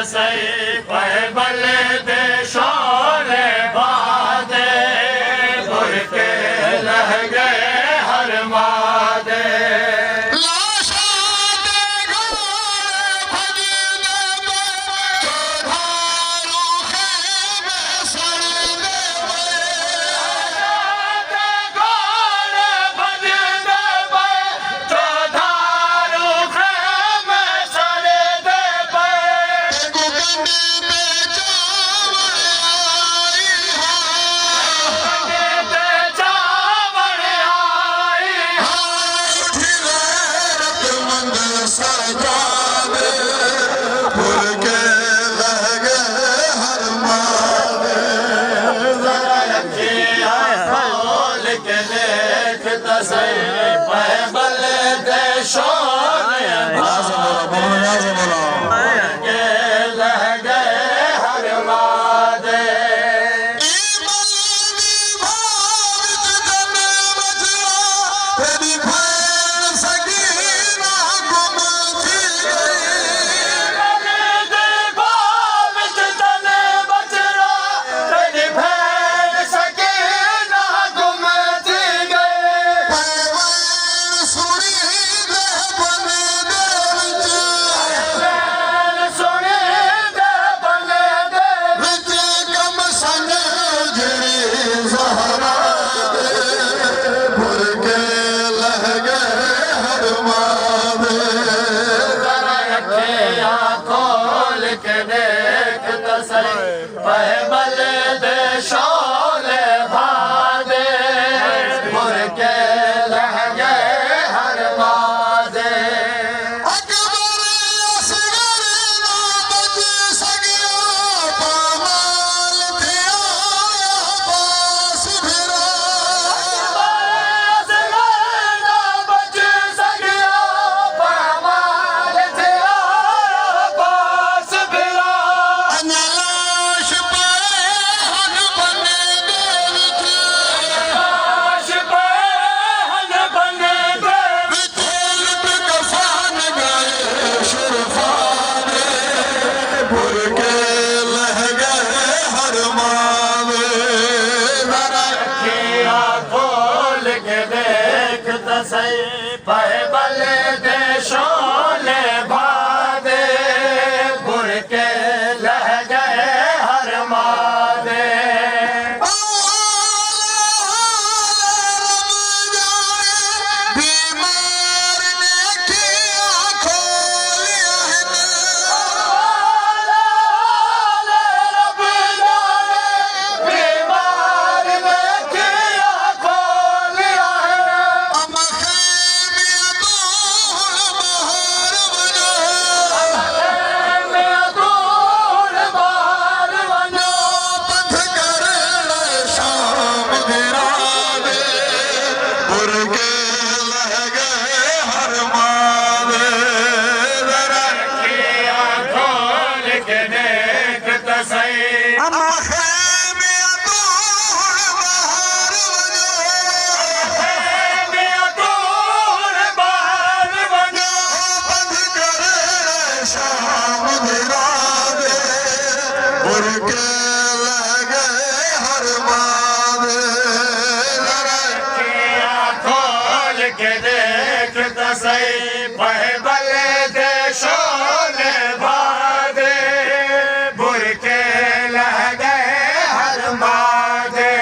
सही पहबल दे शोले बादे बुर के लह गए हर मादे पहबल दे शोले भादे बुर के लह गए हर मादे अकबर असगर ना बच सकियो पामाल थिया पास फिरा अकबर असगर ना बच सकियो पामाल थिया पास फिरा पहबल दे शोले भादे बुर के लह गए हर मादे बीमार ने किया खोलिया रब जाने बीमार ने किया खोलिया पहबल दे शोले भादे बुर के लह गए हर मादे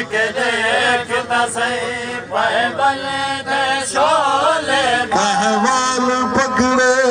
ਕੇ ਦੇਖ ਤਾਂ ਸਹੀ ਬਾਈਬਲ ਦੇ ਸ਼ੋਲੇ ਅਹਵਾਲ ਪਕੜੇ